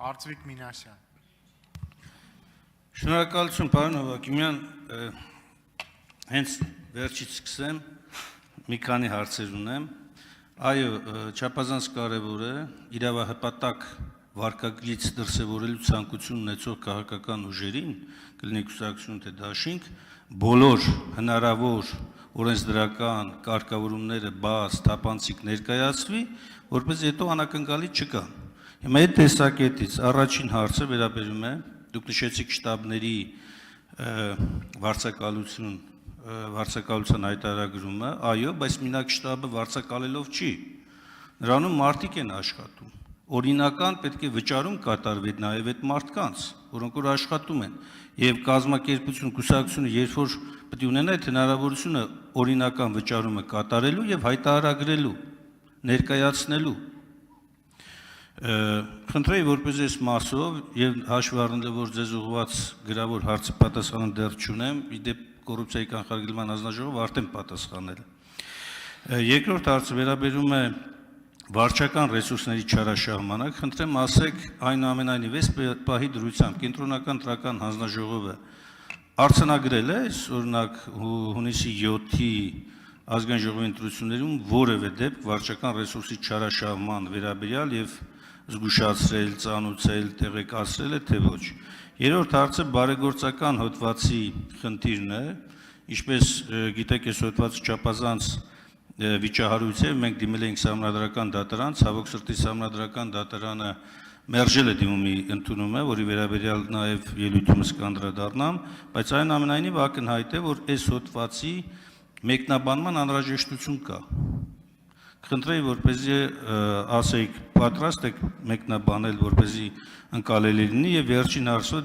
Արծվիկ Մինասյան։ Շնորհակալություն, պարոն Հովակիմյան, հենց վերջից սկսեմ, մի քանի հարցեր ունեմ։ Այո, չափազանց կարևոր է իրավահպատակ վարկագրից դրսևորելու ցանկություն ունեցող քաղաքական ուժերին, կլինի կուսակցություն թե դաշինք, բոլոր հնարավոր օրենսդրական կարգավորումները բաց, թափանցիկ ներկայացվի, որպես հետո անակնկալի չկա։ Հիմա այդ տեսակետից առաջին հարցը վերաբերում է, դուք նշեցիք շտաբների վարձակալության հայտարարագրումը, այո, բայց մինակ շտաբը վարձակալելով չի, նրանում մարդիկ են աշխատում, օրինական պետք է վճարում կատարվի նաև այդ մարդկանց, որոնք որ աշխատում են, եւ կազմակերպություն, կուսակցությունը, երբ որ պետք է ունենա այդ հնարավորությունը օրինական վճարումը կատարելու եւ հայտարարագրելու, ներկայացնելու Խնդրեի որպես այս մասով եւ հաշվի առնելով որ ձեզ ուղղված գրավոր հարցի պատասխանը դեռ չունեմ, իդեպ կոռուպցիայի կանխարգելման հանձնաժողովը արդեն պատասխանել է։ Երկրորդ հարցը վերաբերում է վարչական ռեսուրսների չարաշահմանը, խնդրեմ ասեք այնուամենայնիվ այս պահի դրությամբ կենտրոնական տրական հանձնաժողովը արձանագրել է, օրինակ հունիսի 7-ի ազգային ժողովի ընտրություններում որևէ դեպք վարչական ռեսուրսի չարաշահման վերաբերյալ եւ զգուշացրել, ծանուցել, տեղեկացրել է թե ոչ։ Երրորդ հարցը բարեգործական հոդվածի խնդիրն է, ինչպես գիտեք, այս հոդվածը չափազանց վիճահարույց է, մենք դիմել էինք սահմանադրական դատարան, ցավոք սրտի սահմանադրական դատարանը մերժել է դիմումի ընդունումը, որի վերաբերյալ նաև ելույթումս կանդրադառնամ, բայց այնուամենայնիվ ակնհայտ է, որ այս հոդվածի մեկնաբանման անհրաժեշտություն կա։ Խնդրեի, որպեսզի ասեիք, պատրաստ եք մեկնաբանել, որպեսզի ընկալելի լինի եւ վերջին հարցը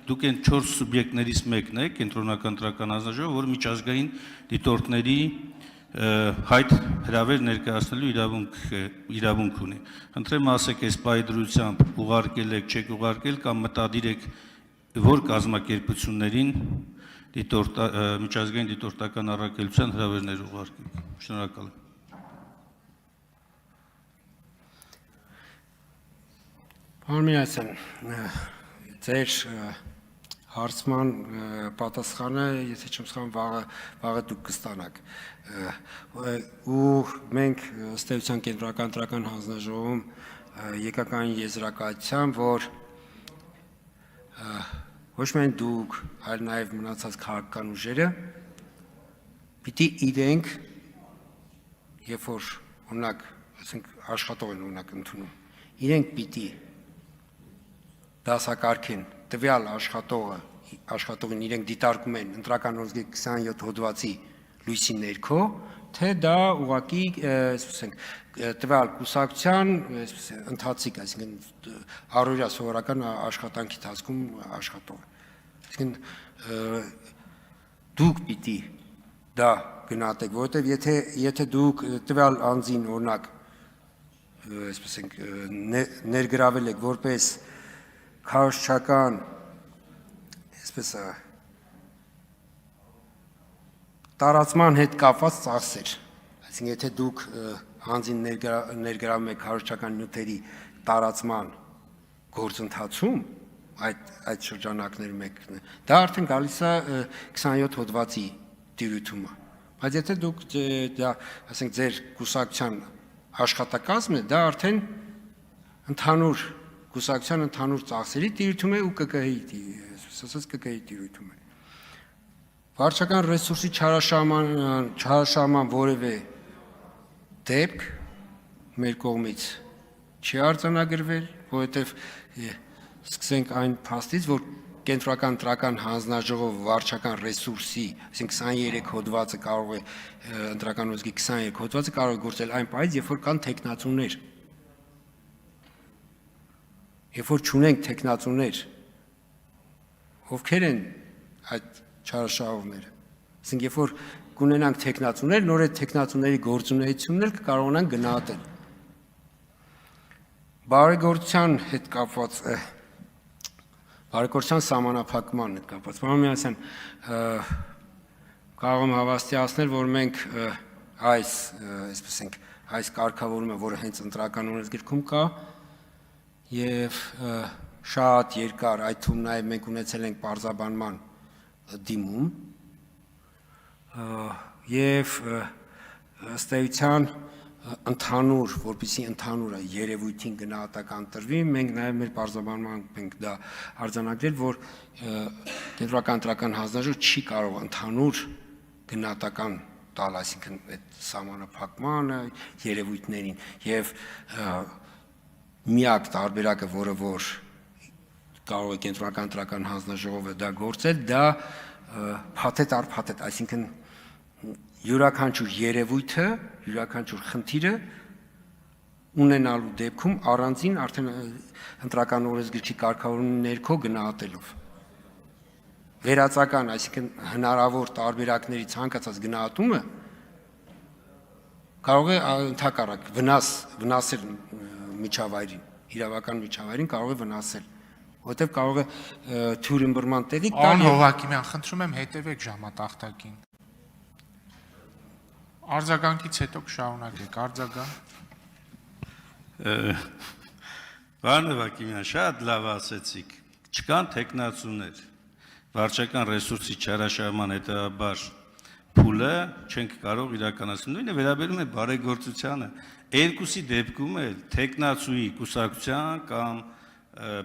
դուք են 4 սուբյեկտներից մեկն եք, կենտրոնական տրական հանձնաժողովը, որ միջազգային դիտորդների հայտ հրավեր ներկայացնելու իրավունք ունի։ Խնդրեմ ասեք, այս պահի դրությամբ ուղարկել եք, չեք ուղարկել կամ մտադիր եք որ կազմակերպություններին միջազգային դիտորդական առաքելության հրավերներ ուղարկել։ Շնորհակալ եմ։ Պարոն Մինասյան, ձեր հարցման պատասխանը, եթե չեմ սխալվում, վաղը դուք կստանաք։ Ու մենք ըստ էության կենտրոնական տրական հանձնաժողովում եկանք այն եզրակացության, որ ոչ միայն դուք, այլ նաև մնացած քաղաքական ուժերը պիտի իրենք, երբ որ օրինակ, ասենք աշխատող են օրինակ ընդունում, իրենք պիտի դասակարգեն տվյալ աշխատողին իրենք դիտարկում են ընտրական օրենսգրքի 27 հոդվածի լույսի ներքո, թե դա ուղղակի, ասենք, տվյալ կուսակցության ընթացիկ, այսինքն առօրյա սովորական աշխատանքի ընթացքում աշխատող է։ Այսինքն դուք պիտի դա գնահատեք, որովհետև եթե դուք տվյալ անձին օրինակ, այսպես ենք, ներգրավել եք որպես քարոզչական, այսպես տարածման հետ կապված ծախսեր, այսինքն եթե դուք անձին ներգրավում եք քարոզչական նյութերի տարածման գործընթացում, այդ շրջանակներում եք, դա արդեն գալիս է 27 հոդվածի տիրույթումը, բայց եթե դուք դա, ասենք, ձեր կուսակցության աշխատակազմն է, դա արդեն ընդհանուր կուսակցության ընդհանուր ծախսերի տիրույթում է ու ԿԿՀ-ի տիրույթում է։ Վարչական ռեսուրսի չարաշահման որևէ դեպք մեր կողմից չի արձանագրվել, որովհետև սկսենք այն փաստից, որ կենտրոնական տրական հանձնաժողովը վարչական ռեսուրսի, այսինքն 23 հոդվածը կարող է ընտրական օրենսգրքի 23 հոդվածը կարող է գործել այն պահից, երբ որ կան թեկնածուներ։ Երբ որ չունենք թեկնածուներ, ովքեր են այդ չարաշահողները։ Այսինքն, երբ որ կունենանք թեկնածուներ, նոր այդ թեկնածուների գործունեություններ կկարողանանք գնահատել։ Բարեգործության հետ կապված, բարեգործության սահմանափակման հետ կապված, պարոն Մինասյան, կարող եմ հավաստիացնել, որ մենք այսպես ենք, այս կարգավորումը, որը հենց ընտրական օրենսգրքում կա, եւ շատ երկար այդ թվում նաեւ մենք ունեցել ենք բարձաբանման դիմում եւ ըստ էության ընդհանուր, որպեսզի ընդհանուր երևույթին գնահատական տրվի, մենք նաև մեր բարձրաբանման ենք դա արձանագրել, որ կենտրոնական ընտրական հանձնաժողովը չի կարող ընդհանուր գնահատական տալ, այսինքն այդ սահմանափակմանը, երևույթներին եւ միակ տարբերակը, որը որ կարող է կենտրոնական ընտրական հանձնաժողովը դա գործել, դա փաթեթ առ փաթեթ, այսինքն յուրաքանչյուր երևույթը, յուրաքանչյուր խնդիրը ունենալու դեպքում առանձին արդեն ընտրական օրենսգրքի կարգավորումի ներքո գնահատելով վերացական, այսինքն հնարավոր տարբերակների ցանկացած գնահատումը կարող է ընդհակառակ վնասել միջավայրին, իրավական միջավայրին կարող է վնասել, որովհետև կարող է թյուրիմբռնման տեղի Պարոն Հովհակիմյան, խնդրում եմ հետևեք ժամատախտակին։ Արձագանքից հետո կշարունակեք, արձագանք։ Պարոն Հովհակիմյան, շատ լավ ասեցիք, չկան թեկնածուներ, վարչական ռեսուրսի չարաշահման հետևաբար փուլը չենք կարող իրականացնել, նույնը վերաբերում է բարեգործությանը, երկուսի դեպքում էլ թեկնածուի կուսակցության կամ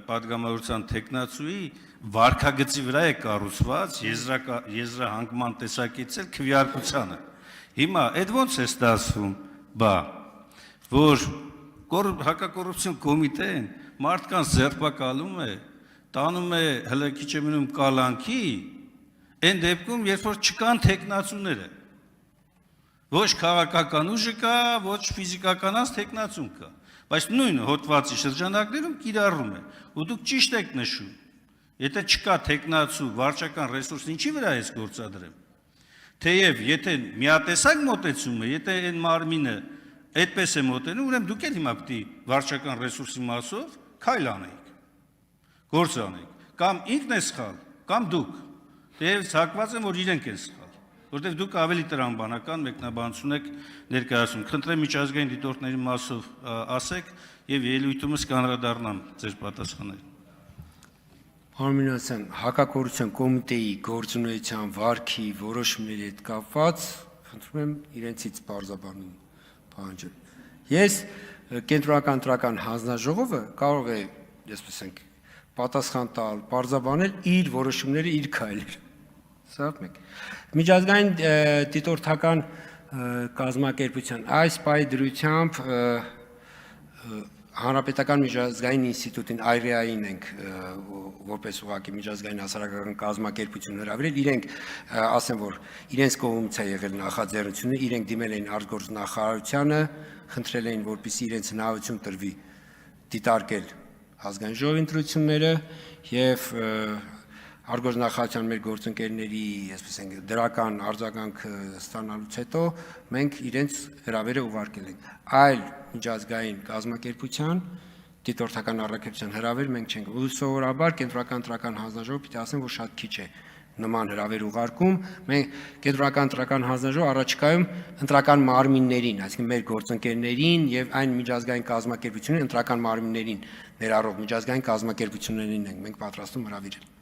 պատգամավորության թեկնածուի վարքագծի վրա է կառուցված եզրահանգման տեսակետից էլ քվեարկությանը։ Հիմա այդ ոնց է ստացվում, որ հակակոռուպցիոն կոմիտեն մարդկանց ձերբակալում է, տանում է հələ քիչ է մնում կալանքի, այն դեպքում, երբ որ չկան թեկնածուները, ոչ քաղաքական ուժը կա, ոչ ֆիզիկականանց թեկնածուն կա, բայց նույն հոդվածի շրջանակներում կիրառում է, ու դուք ճիշտ եք նշում, եթե չկա թեկնածու վարչական ռեսուրսն ինչի վրա է գործադրեմ, թեև եթե միատեսակ մոտեցում է, եթե այն մարմինը այդպես է մոտենում, ուրեմն դուք էլ հիմա պետք է վարչական ռեսուրսի մասով քայլ անեիք, գործ անեիք, կամ ինքն է սխալ, կամ դուք, թեև ցակված են, որ իրենք են սխալ, որտեղ դուք ավելի տրամաբանական մեկնաբանություն եք ներկայացնում։ Խնդրեմ միջազգային դիտորդների մասով ասեք եւ ելույթումս կանրադառնամ ձեր պատասխանները։ Պարոն Մինասյան, հակակոռուպցիոն կոմիտեի գործունեության վարքի որոշումների հետ կապված, խնդրում եմ իրենցից բարձրաբանում պահանջել։ Ես կենտրոնական ընտրական հանձնաժողովը կարող է, այսպես ենք, պատասխան տալ, բարձրաբանել իր որոշումները, իր քայլերը։ Սա մեկ։ Միջազգային դիտորդական կազմակերպության այս պահի դրությամբ Հանրապետական միջազգային ինստիտուտին IREA-ին ենք որպես ուղղակի միջազգային հասարակական կազմակերպություն հրավիրել, իրենք ասեն, որ իրենց կողմից է եղել նախաձեռնությունը, իրենք դիմել էին արտգործնախարարությանը, խնդրել էին, որպեսզի իրենց հնարավորություն տրվի դիտարկել ազգային ժողովի ընտրությունները եւ արտգործնախարարության մեր գործընկերների, այսպես ենք, դրական արձագանք ստանալուց հետո մենք իրենց հրավերը ուղարկել ենք։ Այլ միջազգային կազմակերպության դիտորդական առաքելության հրավեր մենք չենք։ Ու սովորաբար կենտրոնական ընտրական հանձնաժողովը պիտի ասեմ, որ շատ քիչ է նման հրավեր ուղարկում։ Մենք կենտրոնական ընտրական հանձնաժողովը առաջիկայում ընտրական մարմիններին, այսինքն մեր գործընկերներին եւ այն միջազգային կազմակերպություններին ընտրական մարմիններին ներառող միջազգային կազմակերպություններին ենք մենք պատրաստում հրավիրել։